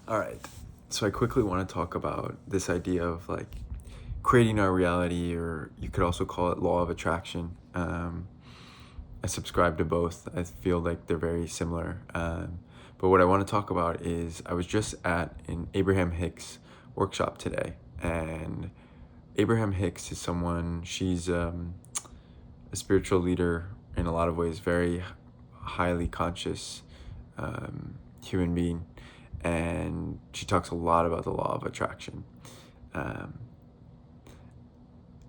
All right. So I quickly want to talk about this idea of like creating our reality, or you could also call it law of attraction. I subscribe to both. I feel like they're very similar. But what I want to talk about is I was just at an Abraham Hicks workshop today, and Abraham Hicks is someone, she's a spiritual leader in a lot of ways, very highly conscious human being, and she talks a lot about the law of attraction.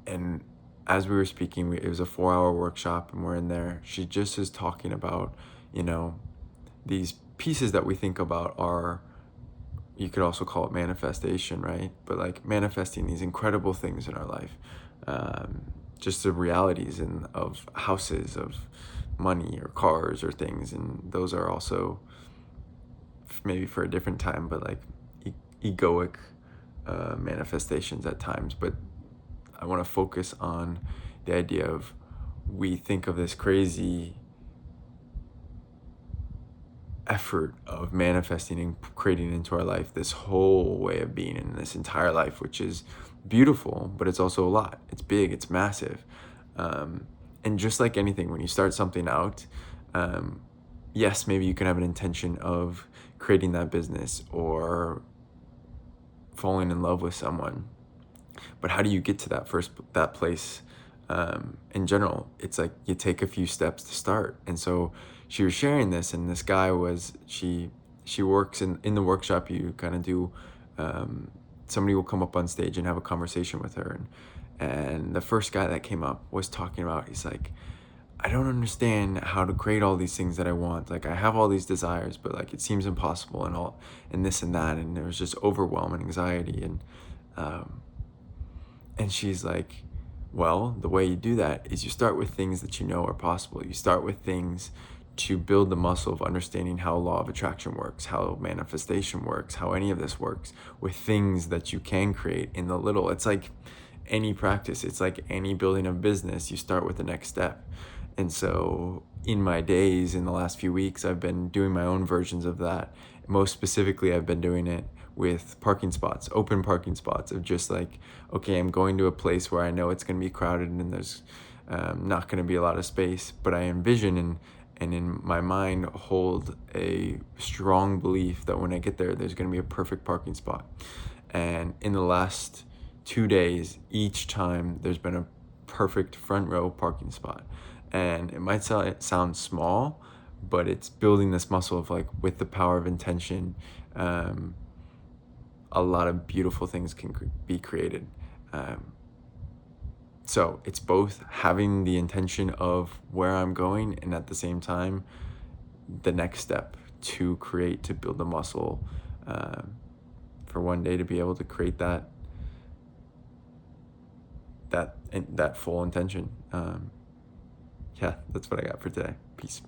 And as we were speaking, it was a 4-hour workshop, and we're in there. She just is talking about, these pieces that we think about are, you could also call it manifestation, right? But like manifesting these incredible things in our life, just the realities of houses, of money or cars or things. And those are also maybe for a different time, but like egoic manifestations at times. But I want to focus on the idea of, we think of this crazy effort of manifesting and creating into our life this whole way of being in this entire life, which is beautiful, but it's also a lot. It's big, it's massive. And just like anything, when you start something out, yes, maybe you can have an intention of creating that business or falling in love with someone. But how do you get to that place? In general, it's like you take a few steps to start. And so she was sharing this, and this guy was, she works in the workshop. You kind of do, somebody will come up on stage and have a conversation with her. And the first guy that came up was talking about, he's like, I don't understand how to create all these things that I want. Like I have all these desires, but like it seems impossible and this and that. And there was just overwhelming anxiety. And she's like, well, the way you do that is you start with things that you know are possible. You start with things to build the muscle of understanding how law of attraction works, how manifestation works, how any of this works, with things that you can create in the little. It's like any practice. It's like any building of business. You start with the next step. And so in my days, in the last few weeks, I've been doing my own versions of that. Most specifically, I've been doing it with parking spots, open parking spots, of just like, okay, I'm going to a place where I know it's going to be crowded and there's not going to be a lot of space, but I envision and in my mind hold a strong belief that when I get there, there's going to be a perfect parking spot. And in the last 2 days, each time there's been a perfect front row parking spot. And it might sound small, but it's building this muscle of like, with the power of intention, a lot of beautiful things can be created. So it's both having the intention of where I'm going, and at the same time, the next step to build the muscle for one day to be able to create that full intention. Yeah, that's what I got for today. Peace.